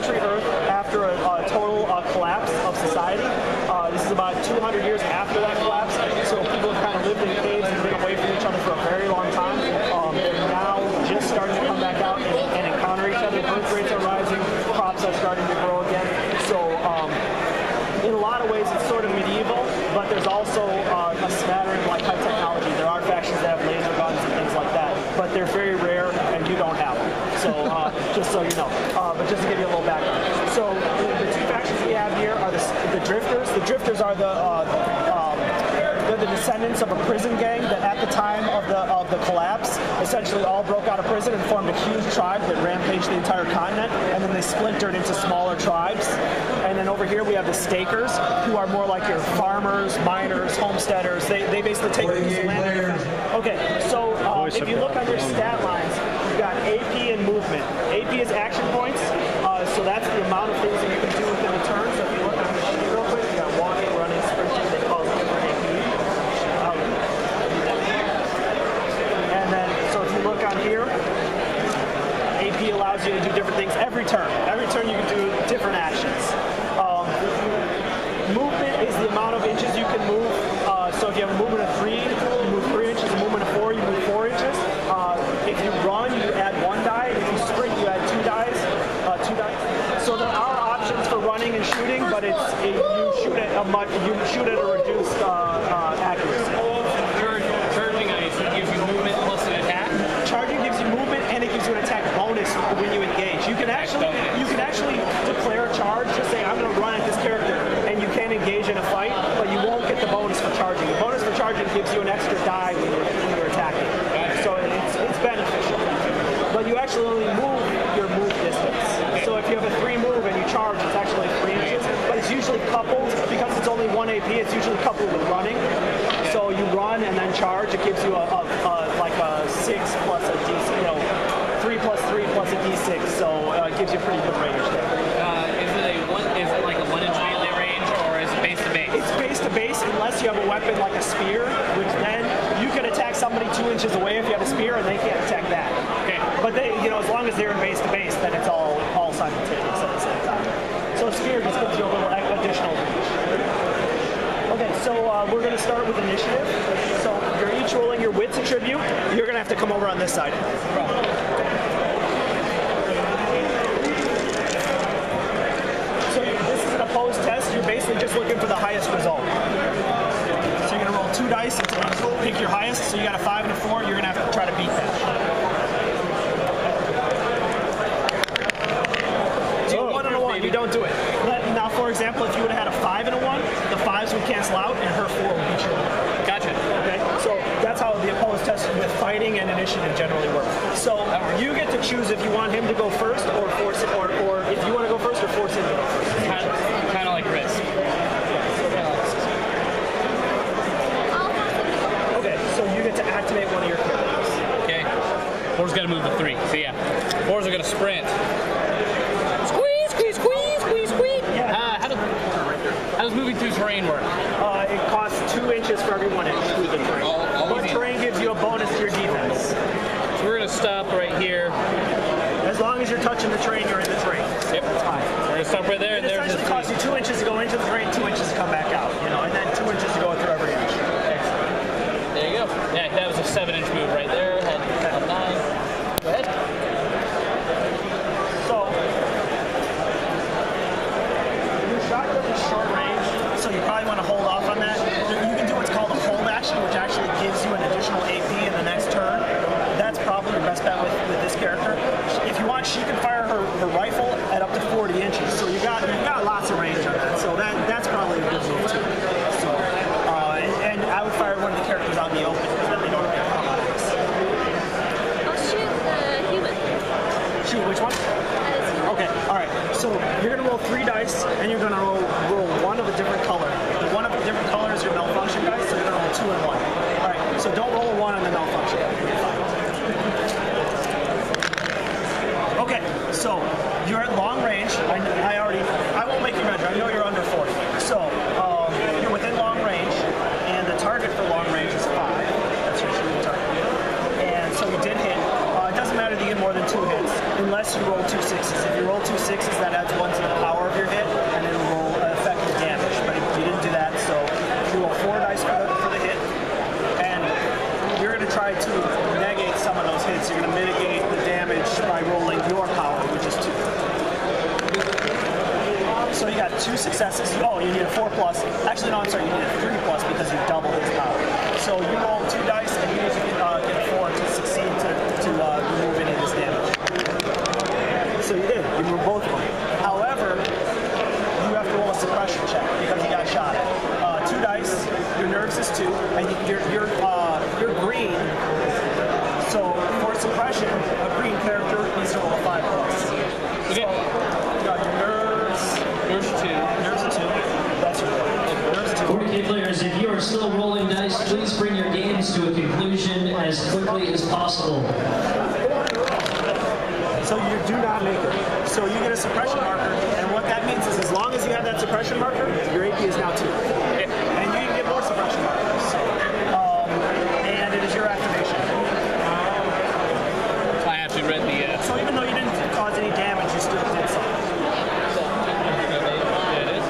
century Earth after a total collapse of society. This is about 200 years after that collapse, so people have kind of lived in caves and been away from each other for a very long time. They're now just starting to come back out and encounter each other. Birth rates are rising, crops are starting to grow again. So in a lot of ways it's sort of medieval, but there's also a smattering of like high technology. There are factions that have laser guns and things like that, but they're very rare and you don't have them. So just so you know, but just to give you a little background. So the two factions we have here are the drifters. The drifters are they're the descendants of a prison gang that at the time of the collapse essentially all broke out of prison and formed a huge tribe that rampaged the entire continent, and then they splintered into smaller tribes. And then over here we have the stakers, who are more like your farmers, miners, homesteaders. They basically take a piece of land. Okay, so if you look on your stat lines, you've got AP and movement. AP is action points, so that's the amount of things that you can do within a turn. So if you look on the sheet real quick, you got walking, running, sprinting, they call it different AP. And then, so if you look on here, AP allows you to do different things every turn. Every turn you can do different actions. Movement is the amount of inches you can move. So if you have a movement of 3, you move 3 inches. A movement of 4, you move 4 inches. If you run, you add 1 die. If you sprint, you add 2 dies. So there are options for running and shooting, but you shoot at a reduced accuracy. Charging ice gives you movement plus an attack. Charging gives you movement and it gives you an attack bonus when you engage. You can actually declare a charge, just say I'm going to run at this character, and you can engage in a fight, but you won't get the bonus for charging. The bonus for charging gives you an extra die when you're attacking, so it's beneficial. But you actually only move your move distance. So if you have a 3 move and you charge, it's actually 3 inches, but it's usually coupled because it's only 1 AP. It's usually coupled with running. So you run and then charge. It gives you like a 6 plus a D6, 3 plus 3 plus a D6. So it gives you a pretty good range there. Is it like a 1-inch melee range, or is it base to base? It's base to base unless you have a weapon like a spear, which then you can attack somebody 2 inches away if you have a spear, and they can't attack that. Okay. But they, as long as they're in base to base, then it's all simultaneous at the same time. So a spear just gives you a little additional range. Okay, so we're going to start with initiative. So you're each rolling your wits attribute. You're going to have to come over on this side. So this is an opposed test. You're basically just looking for the highest result. So you're going to roll 2 dice and pick your highest. So you got a 5 and a 4. You're going to have to try to beat that. You don't do it. Now, for example, if you would have had a 5 and a 1, the 5s would cancel out and her 4 would be true. Gotcha. Okay, so that's how the opposed test with fighting and initiative generally works. So you get to choose if you want him to go first or force it, or if you want to go first or force him to go first. Kind of like risk. Okay, so you get to activate one of your characters. Okay. 4's got to move to 3. So yeah, 4's are going to sprint. How does moving through terrain work? It costs 2 inches for every 1 inch through the terrain. But terrain gives you a bonus to your defense. So we're going to stop right here. As long as you're touching the terrain, you're in the terrain. Yep. That's fine. We're going to stop right there. It essentially costs you 2 inches to go into the terrain, 2 inches to come back out, and then 2 inches to go through every inch. There you go. Yeah, that was a 7-inch move right there. Had 9. Go ahead. So, your shotgun is short range, so you probably want to hold off on that. You can do what's called a hold action, which actually gives you an additional AP in the next turn. That's probably your best bet with this character. If you want, she can fire her rifle at up to 40 inches, so you've got lots of range on that. So that's probably a good move too. So, and I would fire one of the characters out in the open because then they don't get come out of this. I'll shoot the human. Shoot which one? Okay, all right. So you're gonna roll 3 dice, and you're gonna roll one of a different color. The one of a different color is your malfunction dice, so you're gonna roll 2 and 1. All right. So don't roll a 1 on the malfunction. Okay. So you're at long range. I won't make you measure. I know you're under 40. So you're within long range, and the target for long range is 5. That's your shooting target. And so you did hit. It doesn't matter if you get more than 2 hits, unless unless you roll 2 sixes. If you roll 2 sixes, that adds 1 to the power of your hit, and it'll roll effective damage. But you didn't do that, so you roll 4 dice for the hit, and you're going to try to negate some of those hits. You're going to mitigate the damage by rolling your power, which is 2. So you got 2 successes. Oh, you need a 4 plus. Actually, no, I'm sorry, you need a 3 plus because you doubled his power. So you roll 2 dice, and you need to get a 4 to succeed to remove any of this damage. So you did. You removed both of them. However, you have to roll a suppression check because you got shot at. 2 dice. Your nerves is 2, and you're green. So for suppression, a green character needs to roll a 5 plus. Okay. So, you got your nerves. Nerves 2. Nerves are 2. That's your nerves 2. 40K players, if you are still rolling dice, please bring your games to a conclusion as quickly as possible. So you do not make it. So you get a suppression marker, and what that means is as long as you have that suppression marker, your AP is now 2. Okay. And you can get more suppression markers. And it is your activation. I actually read the. So even though you didn't cause any damage, you still did something. There it is.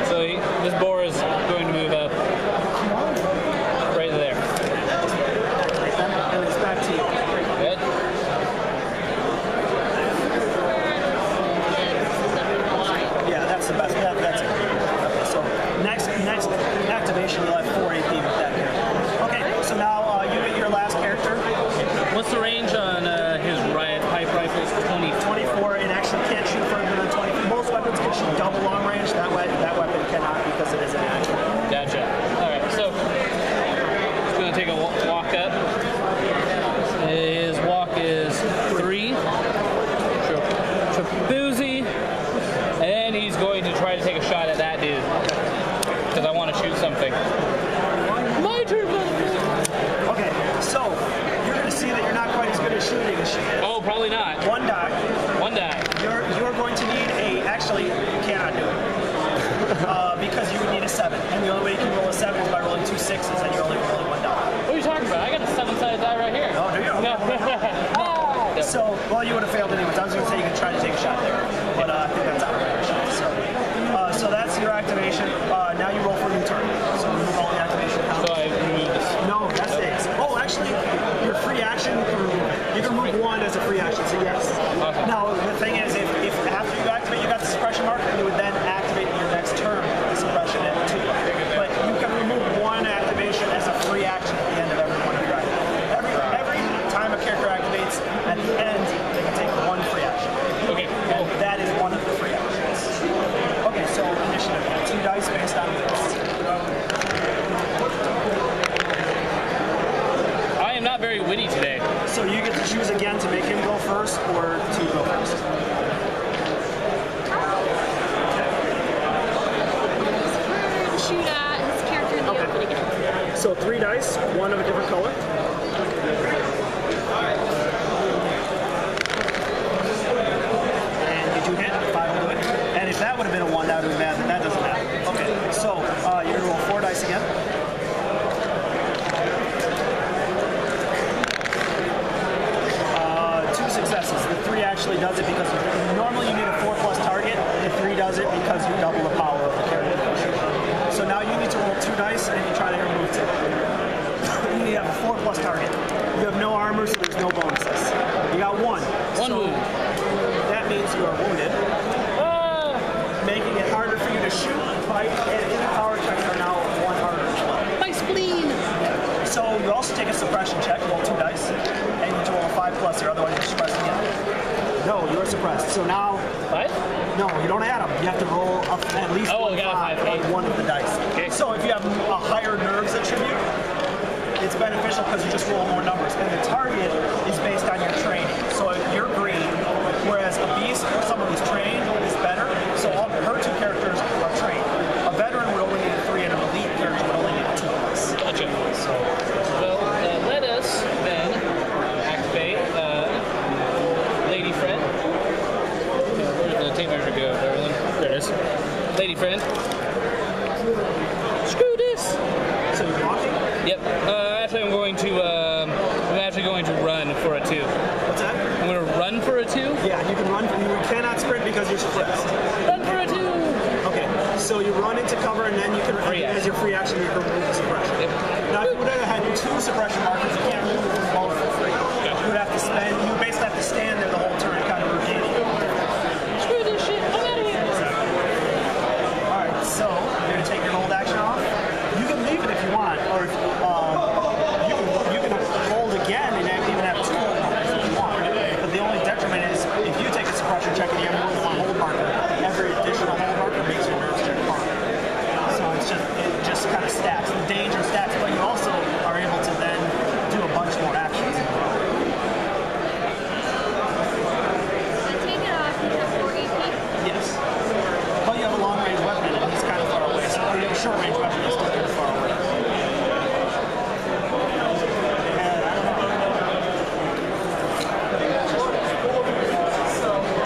So this boar is going to move up right there. Activate them, and it's back to you. Good. Yeah, that's the best. That's it. Okay, so next activation, you'll have 4 AP with that character. Okay, so now you get your last character. What's the range on his riot pipe rifle? 24. It actually can't shoot further than 20. Most weapons can shoot double long range. That weapon cannot because it is an action. Gotcha. All right, so just gonna take a walk up. His walk is 3. Boozy, and he's going to try to take a shot at that dude because I want to shoot something. My turn. Okay, so you're going to see that you're not quite as good at shooting as she is. Oh, probably not. 1 die. 1 die. You're going to need a. Actually, you cannot do it because you would need a 7, and the only way you can roll a 7 is by rolling 2 sixes, and you're only rolling 1 die. What are you talking about? I got a 7-sided die right here. Oh, do you? No. So, well, you would have failed anyways. I was going to say you could try to take a shot there, but I think that's out of range. So that's your activation. Now you roll for a new turn. So remove all the activation count. So I remove this. No, that stays. Oh, actually, your free action, you can remove 1 as a free action, so yes. Awesome. Now, the thing is, if after you activate, you got the suppression marker, you would then activate your next turn the suppression at 2. But you can remove 1 activation as a free action at the end of every one of your activations. Every time a character activates, at the end, they can take 1 free action. Okay. Cool. And that is one of the free actions. Okay, so initiative, 2 dice based on this. I am not very witty today. So you get to choose again to make him go first or to go first. Shoot at his character in the open again. So 3 dice, 1 of a different color. And you do hit, 5 will do it. And if that would have been a 1, that would have been bad, but that doesn't matter. Okay, so you're going to roll 4 dice again. Successes. The 3 actually does it because normally you need a 4 plus target. The 3 does it because you double the power of the character. So now you need to roll 2 dice and you try to remove 2. You need to have a 4 plus target. You have no armor, so there's no bonuses. You got 1. One wound. That means you are wounded, making it harder for you to shoot, fight, and any power checks are now 1 harder as well. My spleen. So you also take a suppression check, roll 2 dice, and you need to roll a 5 plus here, otherwise you're suppressed again. No, you're suppressed. So now, 5? no, you don't add them. You have to roll at least Oh, got a 5 on 1 of the dice. Okay. So if you have a higher nerves attribute, it's beneficial because you just roll more numbers. And the target is based on your training. So if you're green, whereas a beast or someone who's trained is better. So all her 2 characters are trained. A veteran would only need a 3, and an elite character would only need a 2 plus. Gotcha. So, well, let us then activate Lady Friend. Where's the tape measure go, Darwin? There it is. Lady Friend. Screw this. So you're walking? Yep. Actually, I'm actually going to run you're suppressed. Run for a 2! Okay, so you run into cover, and then you can, as your free action, you can remove the suppression. Yep. Now, if you would have had 2 suppression markers, you can't remove them both for free. You would have to spend, you basically have to stand there the whole turn, kind of rotating. Screw this shit, I'm out of here! Alright, so you're going to take your hold action off. You can leave it if you want, or if, you can hold again and even have 2 hold markers if you want. But the only detriment is if you take a suppression check and you have more than 1 hold marker, every additional hold marker makes your nerves check harder. So it just kind of stacks. The danger stacks, but you also are able to then do a bunch more actions. I take it off, you have 4 AP. Yes. But you have a long range weapon and he's kind of far away. So you have a short range weapon that's still kind of far away. And I don't know.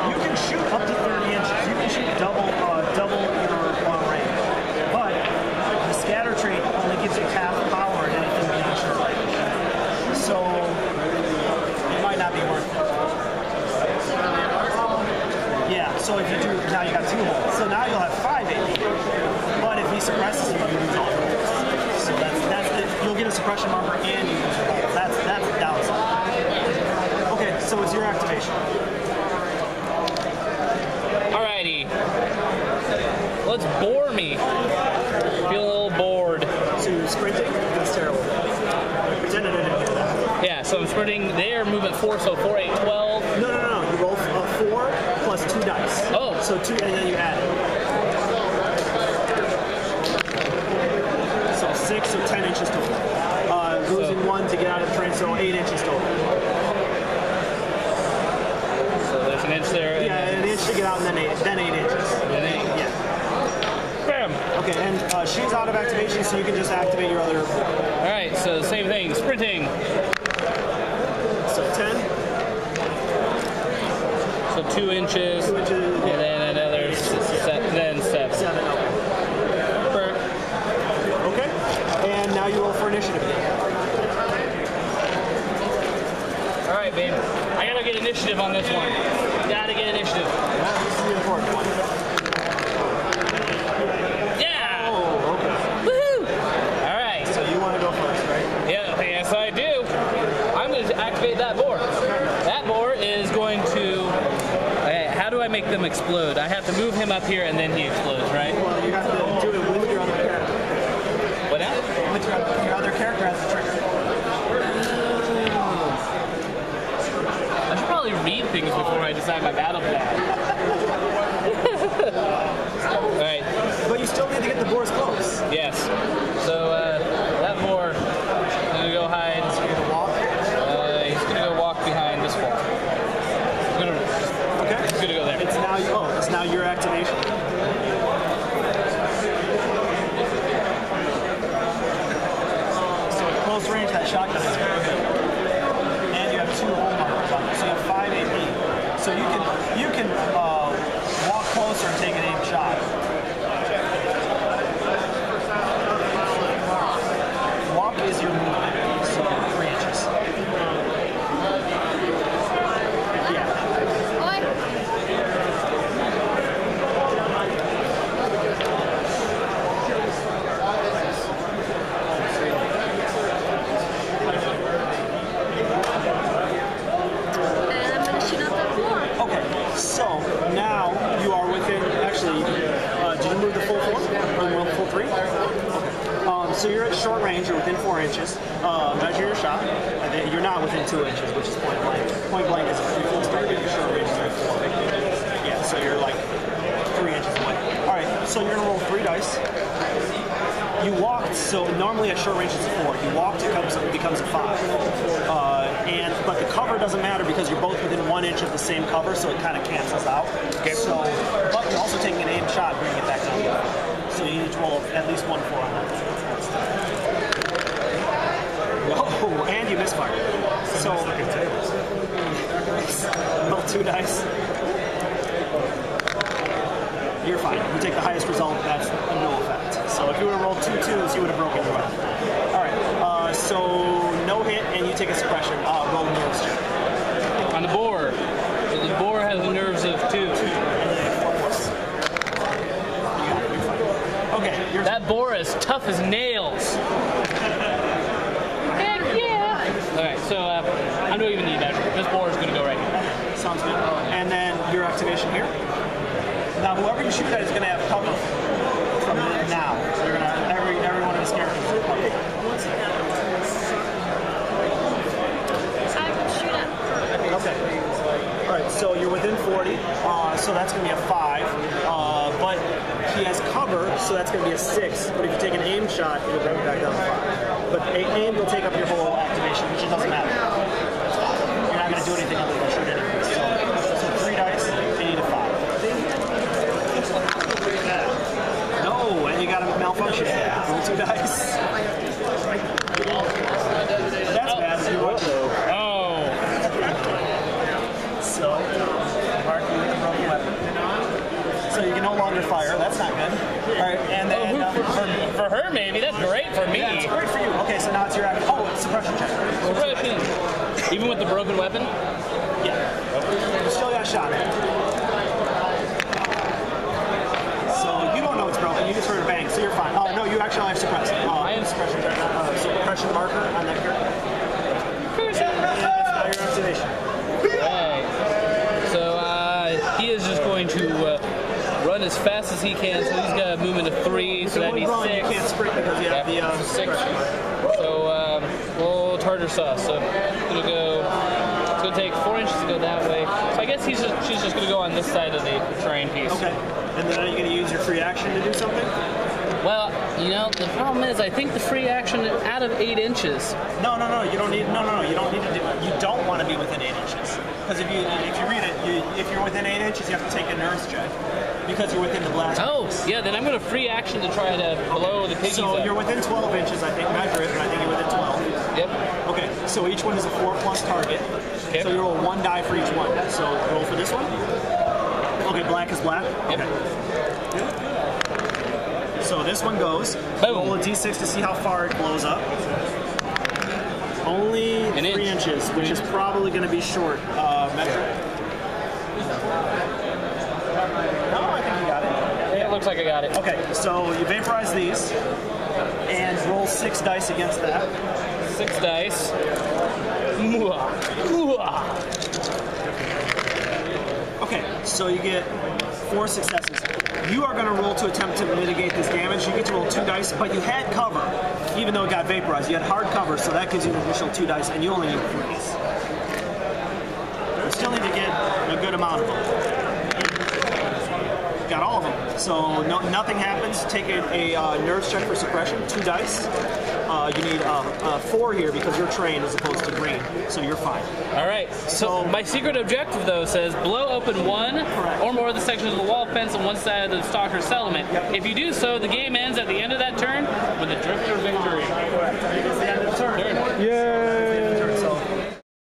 You can shoot up to 30 inches. You can shoot double your long range. But the scatter trait only gives you half power in anything beyond short range. So it might not be worth it. Yeah, so if you do, now you got 2 holds. So now you'll have 5 AP. But if he suppresses you, you lose all your holds. So that's the, you'll get a suppression marker and you lose your holds. That's the downside. Okay, so it's your activation. Alrighty. Let's bore me. Feel a little bored. So you're sprinting? That's terrible. Pretend I didn't hear that. Yeah, so I'm sprinting there, movement 4, so 4, 8, 12. No. You roll 4 plus 2 dice. Oh. So 2, and then you add it. So 6, so 10 inches total. Losing 1 to get out of the train, so 8 inches total. So there's an inch there. Yeah, an inch to get out, and then 8 inches. Then 8. Yeah. Bam! Okay, and she's out of activation, so you can just activate your other. Alright, so same thing, sprinting. So 10. So 2 inches. 2 inches. And then another 7. 7. Okay. And now you roll for initiative. Alright, babe. I gotta get initiative on this one. Gotta get initiative. This is the important one. Yeah! Oh, okay. Woohoo! Alright. So you want to go first, right? Yeah, yes I do. I'm going to activate that boar. That boar is going to... Okay, how do I make them explode? I have to move him up here and then he explodes, right? Well, you have to do it with your other character. What now? With your other character has the trigger. I should probably read things before I decide my battle plan. Alright, But you still need to get the boars close. yes. So, that boar is going to go hide. You're going to walk. He's going to go walk behind this wall. Okay. He's going to go there. It's now your activation. So at close range, that shotgun is very good. And you have 2 hold markers on you, so you have 5 AP. So you can walk closer and take an aim shot. Walk is your movement, so 3 inches. Yeah. And I'm gonna shoot out that 4. Okay, so now you are within, actually, did you move the full 4? Or you rolled the full 3? Okay. So you're at short range, you're within 4 inches. Measure your shot. You're not within 2 inches, which is point blank. Point blank is a free full target, your short range is like 4. Yeah, so you're like 3 inches away. Alright, so you're gonna roll 3 dice. You walked, so normally at short range it's a 4. You walked, it becomes a 5. But the cover doesn't matter because you're both within 1 inch of the same cover, so it kind of cancels out. Okay. So, but you're also taking an aimed shot, bringing it back down. So you need to roll at least 1 4 on that. Whoa, and you misfired. So, roll 2 dice. You're fine. You take the highest result, that's a no effect. So if you would have rolled 2 2s, you would have broken your weapon. Alright, so no hit, and you take a suppression. Roll nerves check. On the boar. So the boar has the nerves of 2. And then That boar is tough as nails. Heck yeah! Alright, so I don't even need that. This boar is going to go right here. Sounds good. And then your activation here. Now, whoever you shoot at is going to have cover from now. So you're going to have every one of his characters. Okay. I can shoot at. Okay. All right. So you're within 40. So that's going to be a 5. But he has cover, so that's going to be a 6. But if you take an aim shot, it'll bring it back down to 5. But aim will take up your whole activation, which it doesn't matter. You're not going to do anything other than shoot anyway. So 3 dice, you need a 5. No, and you got a malfunction. Roll 2 dice. That's bad. Oh. So, mark you with a broken weapon. So you can no longer fire. That's not good. All right, and then For her, maybe. That's great for me. yeah, it's great for you. Okay, so now it's your action. Oh, it's suppression check. Suppression. Even with the broken weapon? Yeah. You still got shot at. So you don't know it's broken. You just heard a bang, so you're fine. Oh no, you actually have suppressed. I am suppression check. Suppression marker on that character. And that's now your activation. Right. So he is just going to run as fast as he can. So he's got a movement of 3, so that'd be 6. You can't sprint because you have the 6. So we'll tartar sauce. So it's gonna take 4 inches to go that way. So I guess she's just gonna go on this side of the terrain piece. Okay. And then are you gonna use your free action to do something? Well, you know, the problem is I think the free action is out of 8 inches. No. You don't need. No. You don't need to do. You don't want to be within 8 inches. Because if you read it, if you're within 8 inches, you have to take a nerves check because you're within the blast. Oh, yeah. Then I'm gonna free action to try to blow the piggies So up. you're within 12 inches, I think. Measure it, and I think you're within 12. Yep. Okay. So each one is a 4+ target. Okay. So you roll 1 die for each one. So roll for this one. Okay. Black is black. Yep. Okay. So this one goes. Boom. Roll a d6 to see how far it blows up. Only 3 inches, which is probably going to be short. Measure. No, I think you got it. Yeah, it looks like I got it. Okay, so you vaporize these and roll 6 dice against that. 6 dice. Mwah. Mwah. Okay, so you get 4 successes. You are going to roll to attempt to mitigate this damage. You get to roll 2 dice, but you had cover, even though it got vaporized. You had hard cover, so that gives you an additional 2 dice, and you only need 3s. You still need to get a good amount of them. Got all of them. So nothing happens. Take a nerves check for suppression, 2 dice. You need 4 here because you're trained as opposed to green, so you're fine. All right. So my secret objective, though, says blow open 1 or more of the sections of the wall fence on one side of the stalker's settlement. Yep. If you do so, the game ends at the end of that turn with a drifter victory. Correct. It's the end of the turn. Yay!